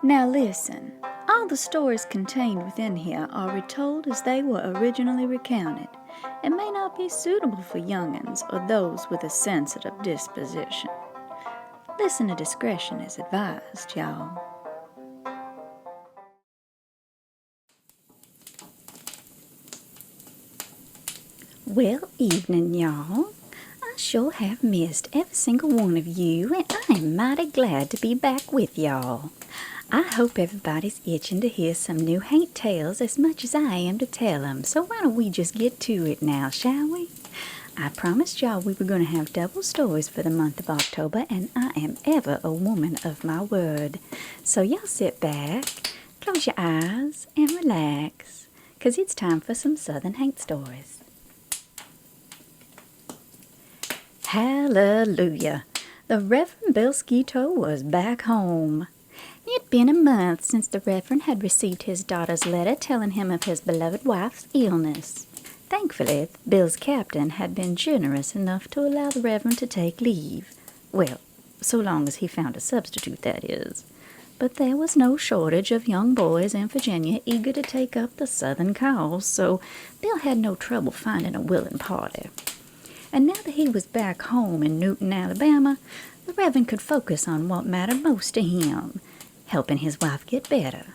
Now listen, all the stories contained within here are retold as they were originally recounted, and may not be suitable for young'uns or those with a sensitive disposition. Listener discretion is advised, y'all. Well, evening, y'all. I sure have missed every single one of you, and I am mighty glad to be back with y'all. I hope everybody's itching to hear some new haint tales as much as I am to tell 'em, so why don't we just get to it now, shall we? I promised y'all we were going to have double stories for the month of October, and I am ever a woman of my word. So y'all sit back, close your eyes, and relax, 'cause it's time for some Southern Haint Stories. Hallelujah! The Reverend Bill Sketoe was back home. It had been a month since the Reverend had received his daughter's letter telling him of his beloved wife's illness. Thankfully, Bill's captain had been generous enough to allow the Reverend to take leave. Well, so long as he found a substitute, that is. But there was no shortage of young boys in Virginia eager to take up the Southern cause, so Bill had no trouble finding a willing party. And now that he was back home in Newton, Alabama, the Reverend could focus on what mattered most to him, helping his wife get better.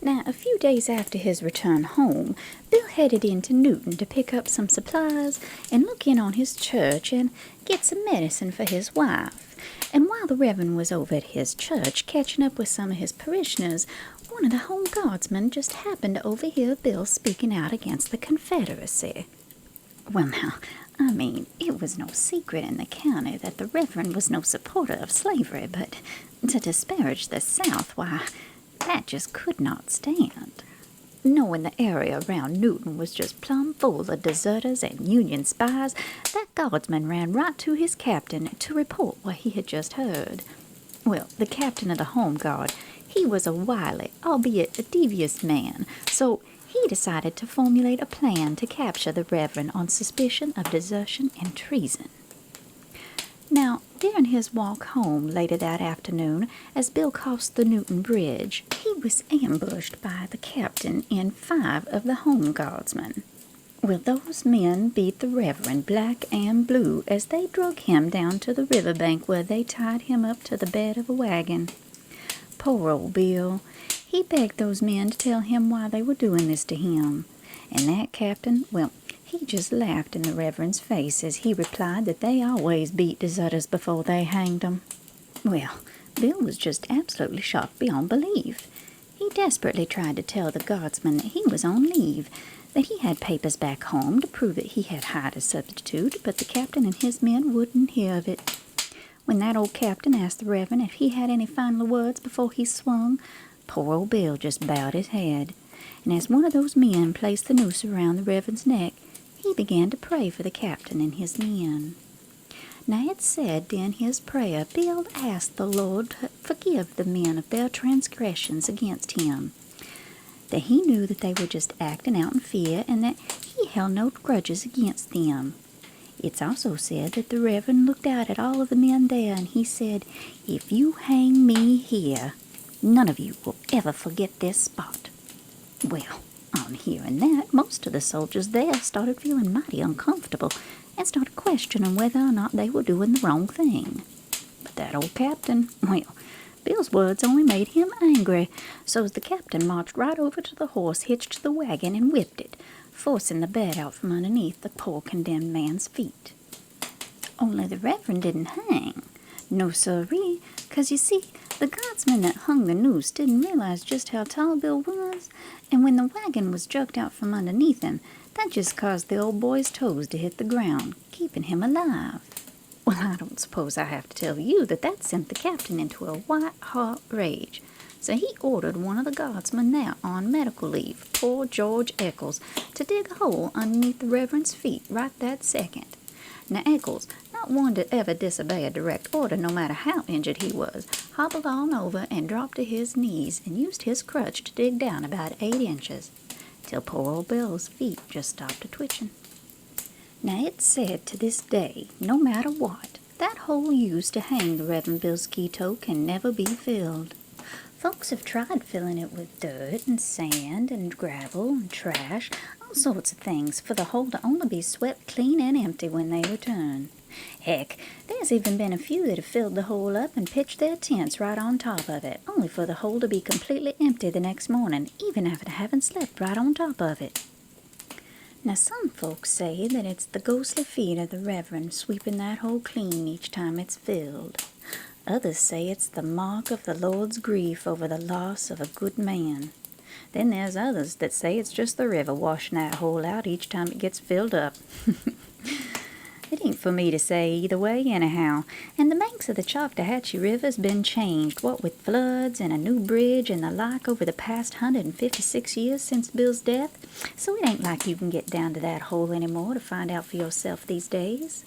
Now, a few days after his return home, Bill headed into Newton to pick up some supplies and look in on his church and get some medicine for his wife. And while the Reverend was over at his church catching up with some of his parishioners, one of the home guardsmen just happened to overhear Bill speaking out against the Confederacy. Well, now, it was no secret in the county that the Reverend was no supporter of slavery, but to disparage the South, why, that just could not stand. Knowing the area around Newton was just plumb full of deserters and Union spies, that guardsman ran right to his captain to report what he had just heard. Well, the captain of the home guard, he was a wily, albeit a devious man, so he decided to formulate a plan to capture the Reverend on suspicion of desertion and treason. Now, during his walk home later that afternoon, as Bill crossed the Newton Bridge, he was ambushed by the captain and 5 of the home guardsmen. Well, those men beat the Reverend black and blue as they drug him down to the riverbank where they tied him up to the bed of a wagon. Poor old Bill. He begged those men to tell him why they were doing this to him. And that captain, well, he just laughed in the Reverend's face as he replied that they always beat deserters before they hanged 'em. Well, Bill was just absolutely shocked beyond belief. He desperately tried to tell the guardsman that he was on leave, that he had papers back home to prove that he had hired a substitute, but the captain and his men wouldn't hear of it. When that old captain asked the Reverend if he had any final words before he swung, poor old Bill just bowed his head, and as one of those men placed the noose around the Reverend's neck, he began to pray for the captain and his men. Now it said in his prayer, Bill asked the Lord to forgive the men of their transgressions against him, that he knew that they were just acting out in fear, and that he held no grudges against them. It's also said that the Reverend looked out at all of the men there, and he said, "If you hang me here, none of you will ever forget this spot." Well, on hearing that, most of the soldiers there started feeling mighty uncomfortable and started questioning whether or not they were doing the wrong thing. But that old captain, well, Bill's words only made him angry, so the captain marched right over to the horse hitched to the wagon and whipped it, forcing the bed out from underneath the poor condemned man's feet. Only the Reverend didn't hang. No sirree, 'cause you see, the guardsman that hung the noose didn't realize just how tall Bill was, and when the wagon was jerked out from underneath him, that just caused the old boy's toes to hit the ground, keeping him alive. Well, I don't suppose I have to tell you that sent the captain into a white-hot rage. So he ordered one of the guardsmen there on medical leave, poor George Eccles, to dig a hole underneath the Reverend's feet right that second. Now Eccles, not one to ever disobey a direct order no matter how injured he was, hobbled on over and dropped to his knees and used his crutch to dig down about 8 inches, till poor old Bill's feet just stopped a-twitching. Now it's said to this day, no matter what, that hole used to hang the Reverend Bill Sketoe can never be filled. Folks have tried filling it with dirt and sand and gravel and trash, all sorts of things, for the hole to only be swept clean and empty when they return. Heck, there's even been a few that have filled the hole up and pitched their tents right on top of it, only for the hole to be completely empty the next morning, even after having slept right on top of it. Now some folks say that it's the ghostly feet of the Reverend sweeping that hole clean each time it's filled. Others say it's the mark of the Lord's grief over the loss of a good man. Then there's others that say it's just the river washing that hole out each time it gets filled up. It ain't for me to say either way anyhow, and the banks of the Choctawhatchee River's been changed, what with floods and a new bridge and the like over the past 156 years since Bill's death, so it ain't like you can get down to that hole anymore to find out for yourself these days.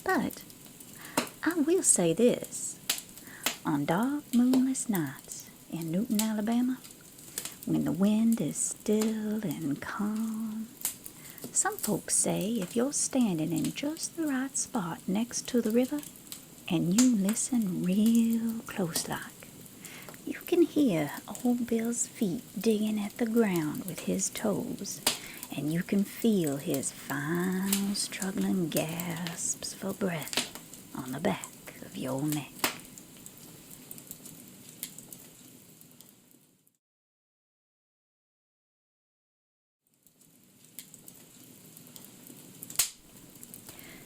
But I will say this, on dark moonless nights in Newton, Alabama, when the wind is still and calm, some folks say if you're standing in just the right spot next to the river and you listen real close like, you can hear old Bill's feet digging at the ground with his toes, and you can feel his final struggling gasps for breath on the back of your neck.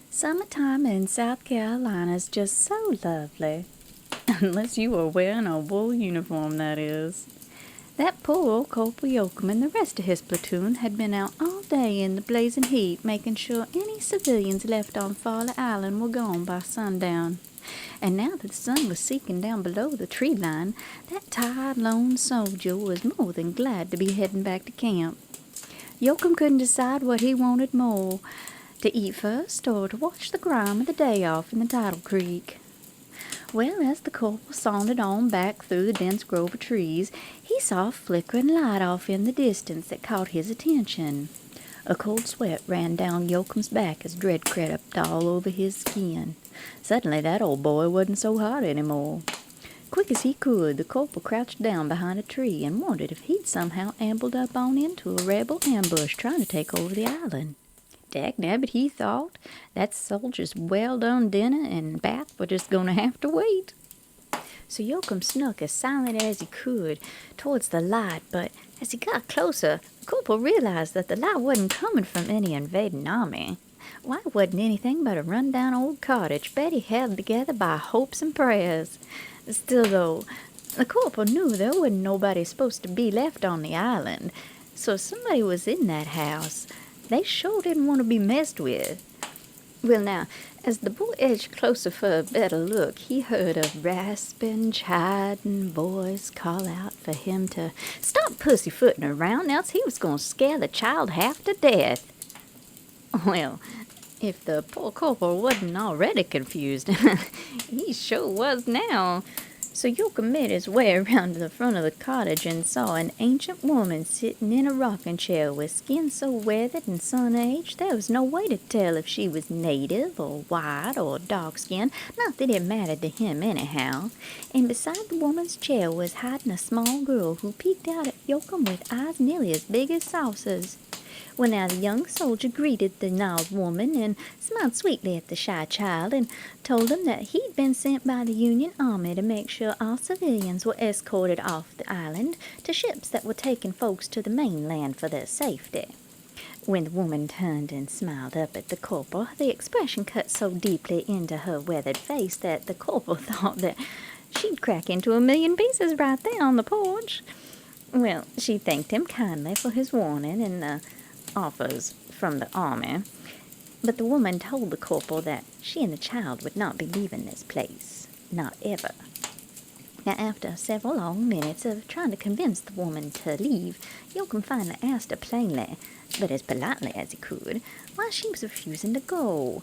Summertime in South Carolina is just so lovely. Unless you are wearing a wool uniform, that is. That poor old Kolbe yokel and the rest of his platoon had been out all day in the blazing heat, making sure any civilians left on Folly Island were gone by sundown. And now that the sun was sinking down below the tree line, that tired, lone soldier was more than glad to be heading back to camp. Yoakum couldn't decide what he wanted more, to eat first or to watch the grime of the day off in the tidal creek. Well, as the corporal sauntered on back through the dense grove of trees, he saw a flickering light off in the distance that caught his attention. A cold sweat ran down Yoakum's back as dread crept all over his skin. Suddenly that old boy wasn't so hot anymore. Quick as he could, the corporal crouched down behind a tree and wondered if he'd somehow ambled up on into a rebel ambush trying to take over the island. Dagnabbit, he thought, that soldier's well-done dinner and bath were just going to have to wait. So Yoakum snuck as silent as he could towards the light, but as he got closer, the corporal realized that the light wasn't coming from any invading army. Why, it wasn't anything but a run-down old cottage Betty held together by hopes and prayers. Still, though, the corporal knew there wasn't nobody supposed to be left on the island, so if somebody was in that house, they sure didn't want to be messed with. Well, now, as the boy edged closer for a better look, he heard a rasping, chiding voice call out for him to stop pussyfooting around, else he was going to scare the child half to death. Well, if the poor corporal wasn't already confused, he sure was now. So Yoakum made his way around to the front of the cottage and saw an ancient woman sitting in a rocking chair with skin so weathered and sun-aged there was no way to tell if she was native or white or dark-skinned, not that it mattered to him anyhow. And beside the woman's chair was hiding a small girl who peeked out at Yoakum with eyes nearly as big as saucers. Well, now the young soldier greeted the gnarled woman and smiled sweetly at the shy child and told him that he'd been sent by the Union Army to make sure all civilians were escorted off the island to ships that were taking folks to the mainland for their safety. When the woman turned and smiled up at the corporal, the expression cut so deeply into her weathered face that the corporal thought that she'd crack into a million pieces right there on the porch. Well, she thanked him kindly for his warning and the offers from the army, but the woman told the corporal that she and the child would not be leaving this place, not ever. Now, after several long minutes of trying to convince the woman to leave, Yoakum finally asked her plainly, but as politely as he could, why she was refusing to go.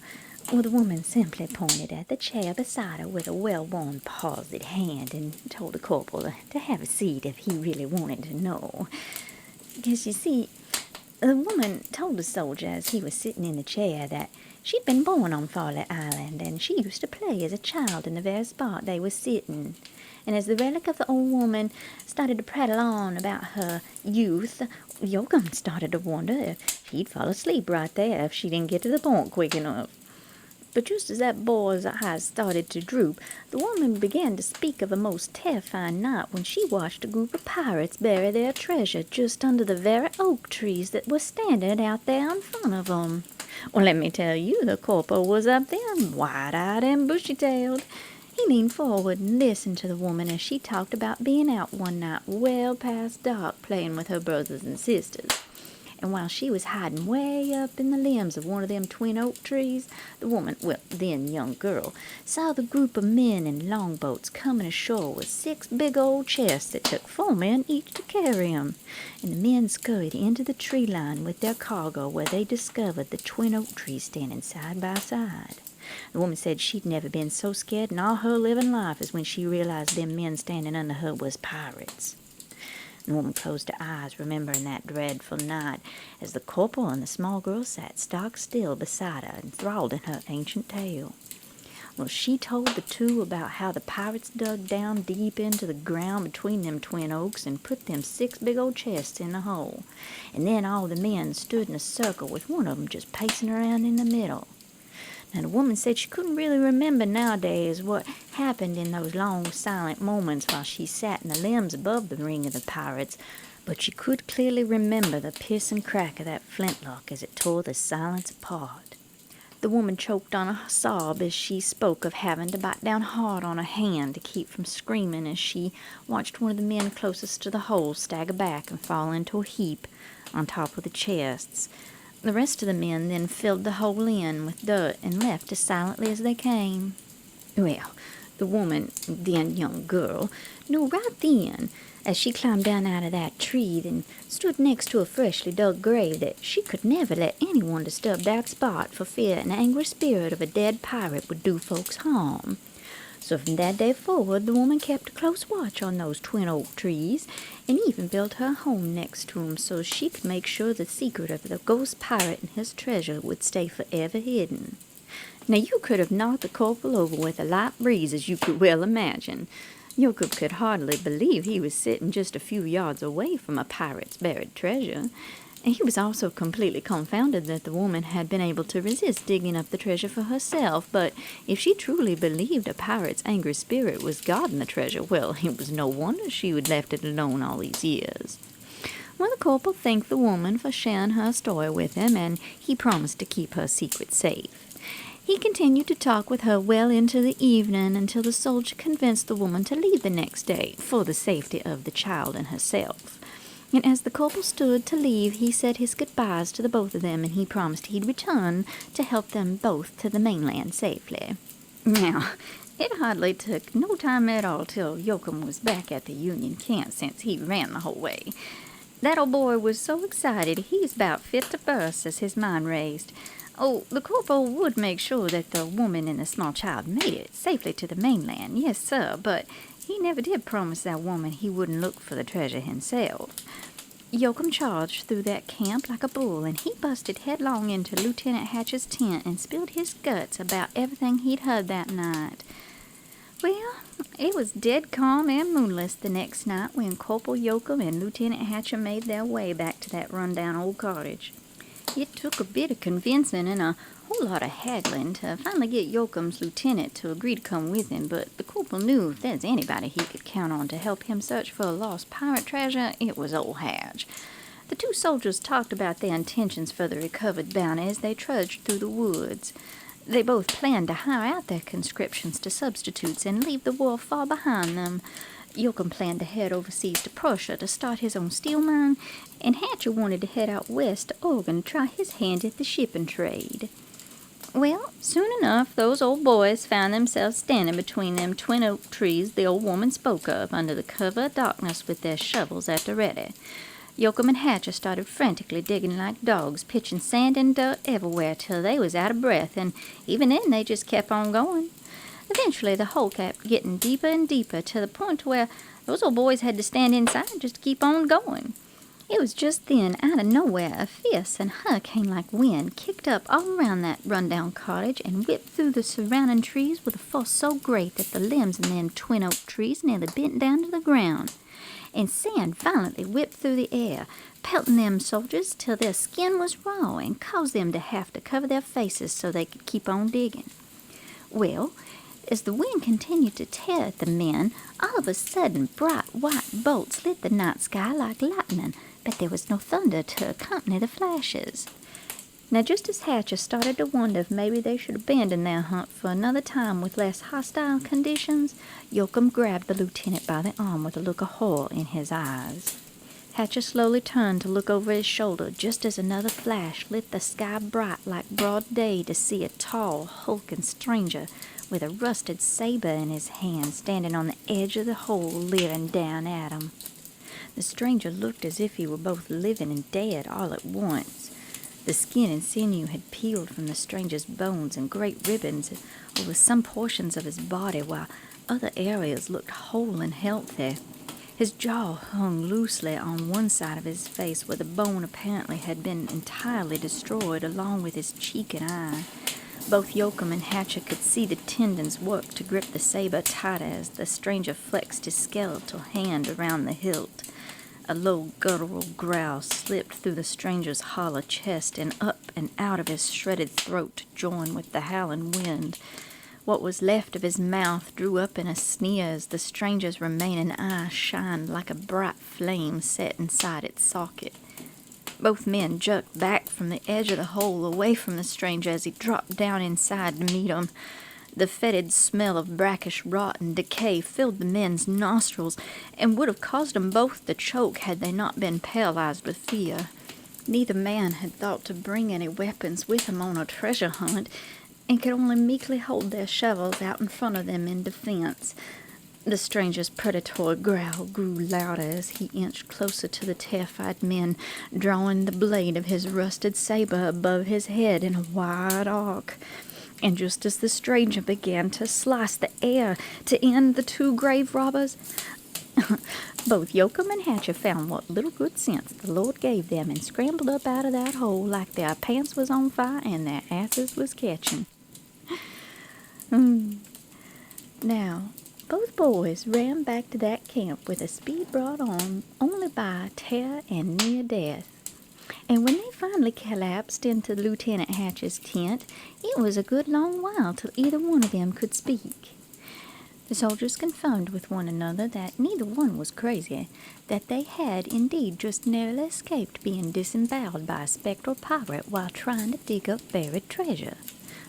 Well, the woman simply pointed at the chair beside her with a well-worn palsied hand and told the corporal to have a seat if he really wanted to know. Because, you see, the woman told the soldier as he was sitting in the chair that She'd been born on Folly Island, and she used to play as a child in the very spot they were sitting. And as the relic of the old woman started to prattle on about her youth, Yoakum started to wonder if he'd fall asleep right there if she didn't get to the point quick enough. But just as that boy's eyes started to droop, the woman began to speak of a most terrifying night when she watched a group of pirates bury their treasure just under the very oak trees that were standing out there in front of them. Well, let me tell you, the corporal was up there, wide-eyed and bushy-tailed. He leaned forward and listened to the woman as she talked about being out one night well past dark playing with her brothers and sisters. And while she was hiding way up in the limbs of one of them twin oak trees, the woman, well, then young girl, saw the group of men in longboats coming ashore with 6 big old chests that took 4 men each to carry 'em. And the men scurried into the tree line with their cargo, where they discovered the twin oak trees standing side by side. The woman said she'd never been so scared in all her living life as when she realized them men standing under her was pirates. The woman closed her eyes, remembering that dreadful night, as the corporal and the small girl sat stock still beside her, enthralled in her ancient tale. Well, she told the two about how the pirates dug down deep into the ground between them twin oaks and put them 6 big old chests in the hole. And then all the men stood in a circle with one of them just pacing around in the middle. Now, the woman said she couldn't really remember nowadays what happened in those long, silent moments while she sat in the limbs above the ring of the pirates, but she could clearly remember the piercing crack of that flintlock as it tore the silence apart. The woman choked on a sob as she spoke of having to bite down hard on her hand to keep from screaming as she watched one of the men closest to the hole stagger back and fall into a heap on top of the chests. The rest of the men then filled the hole in with dirt and left as silently as they came. Well, the woman, then young girl, knew right then, as she climbed down out of that tree and stood next to a freshly dug grave, that she could never let anyone disturb that spot for fear an angry spirit of a dead pirate would do folks harm. So from that day forward, the woman kept a close watch on those twin oak trees, and even built her home next to 'em so she could make sure the secret of the ghost pirate and his treasure would stay forever hidden. Now, you could have knocked the corporal over with a light breeze, as you could well imagine. Yoakum could hardly believe he was sitting just a few yards away from a pirate's buried treasure. And he was also completely confounded that the woman had been able to resist digging up the treasure for herself, but if she truly believed a pirate's angry spirit was guarding the treasure, well, it was no wonder she had left it alone all these years. Well, the corporal thanked the woman for sharing her story with him, and he promised to keep her secret safe. He continued to talk with her well into the evening until the soldier convinced the woman to leave the next day for the safety of the child and herself. And as the corporal stood to leave, he said his goodbyes to the both of them, and he promised he'd return to help them both to the mainland safely. Now, it hardly took no time at all till Yoakum was back at the Union camp, since he ran the whole way. That old boy was so excited he was about fit to burst as his mind raced. Oh, the corporal would make sure that the woman and the small child made it safely to the mainland, yes, sir, but he never did promise that woman he wouldn't look for the treasure himself. Yoakum charged through that camp like a bull, and he busted headlong into Lieutenant Hatch's tent and spilled his guts about everything he'd heard that night. Well, it was dead calm and moonless the next night when Corporal Yoakum and Lieutenant Hatcher made their way back to that run-down old cottage. It took a bit of convincing and a whole lot of haggling to finally get Yoakum's lieutenant to agree to come with him, but the corporal knew if there's anybody he could count on to help him search for a lost pirate treasure, it was old Hatch. The two soldiers talked about their intentions for the recovered bounty as they trudged through the woods. They both planned to hire out their conscriptions to substitutes and leave the war far behind them. Yoakum planned to head overseas to Prussia to start his own steel mine, and Hatcher wanted to head out west to Oregon to try his hand at the shipping trade. Well, soon enough, those old boys found themselves standing between them twin oak trees the old woman spoke of, under the cover of darkness with their shovels at the ready. Yoakum and Hatcher started frantically digging like dogs, pitching sand and dirt everywhere till they was out of breath, and even then they just kept on going. Eventually, the hole kept getting deeper and deeper to the point where those old boys had to stand inside just to keep on going. It was just then, out of nowhere, a fierce and hurricane-like wind kicked up all around that run-down cottage and whipped through the surrounding trees with a force so great that the limbs in them twin oak trees nearly bent down to the ground. And sand violently whipped through the air, pelting them soldiers till their skin was raw and caused them to have to cover their faces so they could keep on digging. Well, as the wind continued to tear at the men, all of a sudden bright white bolts lit the night sky like lightning, but there was no thunder to accompany the flashes. Now, just as Hatcher started to wonder if maybe they should abandon their hunt for another time with less hostile conditions, Yoakum grabbed the lieutenant by the arm with a look of horror in his eyes. Hatcher slowly turned to look over his shoulder just as another flash lit the sky bright like broad day to see a tall, hulking stranger with a rusted saber in his hand standing on the edge of the hole leering down at him. The stranger looked as if he were both living and dead all at once. The skin and sinew had peeled from the stranger's bones in great ribbons over some portions of his body, while other areas looked whole and healthy. His jaw hung loosely on one side of his face, where the bone apparently had been entirely destroyed, along with his cheek and eye. Both Yoakum and Hatcher could see the tendons work to grip the saber tighter as the stranger flexed his skeletal hand around the hilt. A low guttural growl slipped through the stranger's hollow chest and up and out of his shredded throat to join with the howling wind. What was left of his mouth drew up in a sneer as the stranger's remaining eye shined like a bright flame set inside its socket. Both men jerked back from the edge of the hole away from the stranger as he dropped down inside to meet him. The fetid smell of brackish rot and decay filled the men's nostrils and would have caused them both to choke had they not been paralyzed with fear. Neither man had thought to bring any weapons with them on a treasure hunt, and could only meekly hold their shovels out in front of them in defense. The stranger's predatory growl grew louder as he inched closer to the terrified men, drawing the blade of his rusted saber above his head in a wide arc. And just as the stranger began to slice the air to end the two grave robbers, both Yoakum and Hatcher found what little good sense the Lord gave them and scrambled up out of that hole like their pants was on fire and their asses was catching. Now, both boys ran back to that camp with a speed brought on only by terror and near death. And when they finally collapsed into Lieutenant Hatcher's tent, it was a good long while till either one of them could speak. The soldiers confirmed with one another that neither one was crazy, that they had indeed just narrowly escaped being disemboweled by a spectral pirate while trying to dig up buried treasure.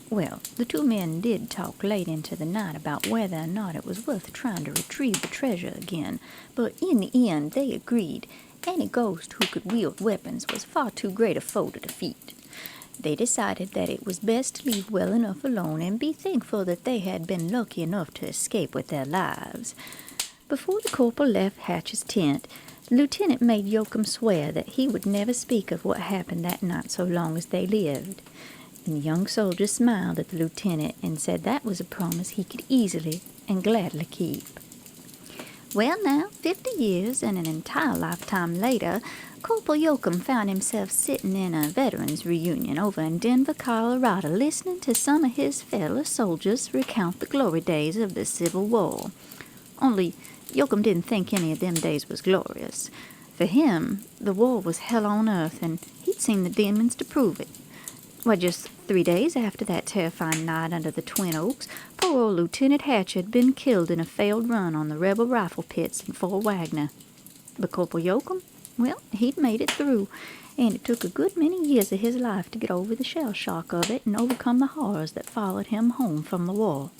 Well, the two men did talk late into the night about whether or not it was worth trying to retrieve the treasure again, but in the end they agreed any ghost who could wield weapons was far too great a foe to defeat. They decided that it was best to leave well enough alone and be thankful that they had been lucky enough to escape with their lives. Before the corporal left Hatch's tent, the lieutenant made Yoakum swear that he would never speak of what happened that night so long as they lived. And the young soldier smiled at the lieutenant and said that was a promise he could easily and gladly keep. Well, now, 50 years and an entire lifetime later, Corporal Yoakum found himself sitting in a veterans reunion over in Denver, Colorado, listening to some of his fellow soldiers recount the glory days of the Civil War. Only, Yoakum didn't think any of them days was glorious. For him, the war was hell on earth, and he'd seen the demons to prove it. Why, just 3 days after that terrifying night under the Twin Oaks, poor old Lieutenant Hatcher had been killed in a failed run on the rebel rifle pits in Fort Wagner. But Corporal Yoakum, well, he'd made it through, and it took a good many years of his life to get over the shell shock of it and overcome the horrors that followed him home from the war.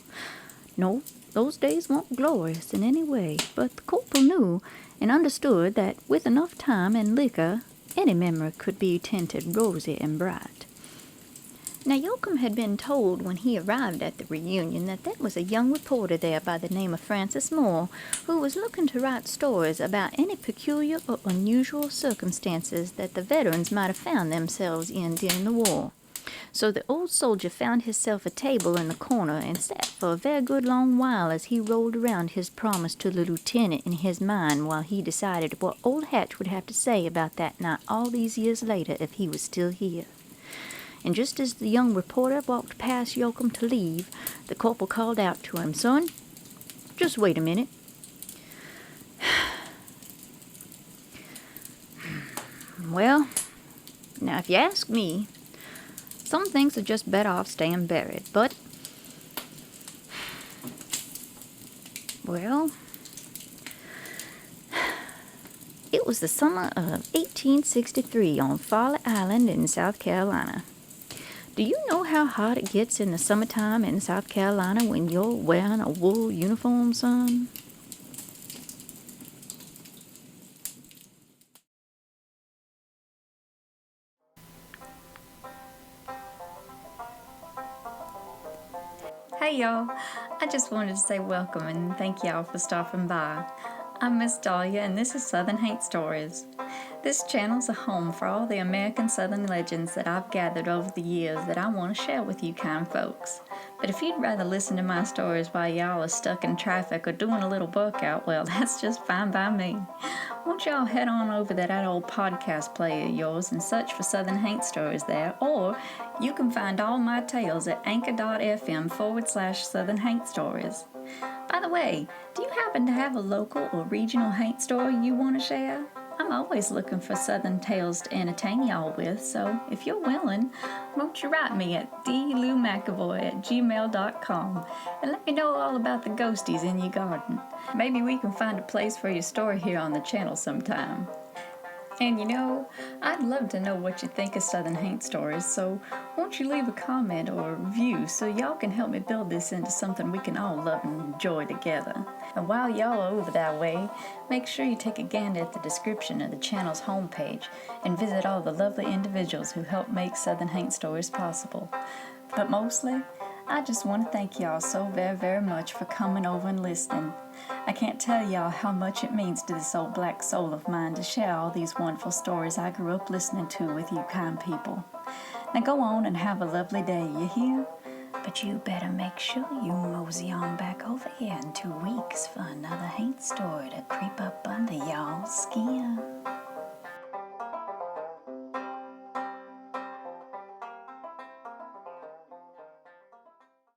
No, those days weren't glorious in any way, but the corporal knew and understood that with enough time and liquor, any memory could be tinted rosy and bright. Now, Yoakum had been told when he arrived at the reunion that there was a young reporter there by the name of Francis Moore who was looking to write stories about any peculiar or unusual circumstances that the veterans might have found themselves in during the war. So the old soldier found himself a table in the corner and sat for a very good long while as he rolled around his promise to the lieutenant in his mind while he decided what old Hatch would have to say about that night all these years later if he was still here. And just as the young reporter walked past Yoakum to leave, the corporal called out to him, "Son, just wait a minute." Well, now if you ask me, some things are just better off staying buried, but, well, it was the summer of 1863 on Folly Island in South Carolina. Do you know how hot it gets in the summertime in South Carolina when you're wearing a wool uniform, son? Hey y'all, I just wanted to say welcome and thank y'all for stopping by. I'm Miss Dahlia and this is Southern Haint Stories. This channel's a home for all the American Southern legends that I've gathered over the years that I want to share with you kind folks. But if you'd rather listen to my stories while y'all are stuck in traffic or doing a little workout, well, that's just fine by me. Won't y'all head on over to that old podcast player of yours and search for Southern Haint Stories there, or you can find all my tales at anchor.fm/Southern Haint Stories. By the way, do you happen to have a local or regional haint story you want to share? I'm always looking for Southern tales to entertain y'all with, so if you're willing, won't you write me at dloumcavoy@gmail.com and let me know all about the ghosties in your garden. Maybe we can find a place for your story here on the channel sometime. And you know, I'd love to know what you think of Southern Haint Stories, so won't you leave a comment or a review so y'all can help me build this into something we can all love and enjoy together. And while y'all are over that way, make sure you take a gander at the description of the channel's homepage and visit all the lovely individuals who help make Southern Haint Stories possible. But mostly, I just want to thank y'all so very, very much for coming over and listening. I can't tell y'all how much it means to this old black soul of mine to share all these wonderful stories I grew up listening to with you kind people. Now go on and have a lovely day, you hear? But you better make sure you mosey on back over here in 2 weeks for another haint story to creep up under y'all's skin.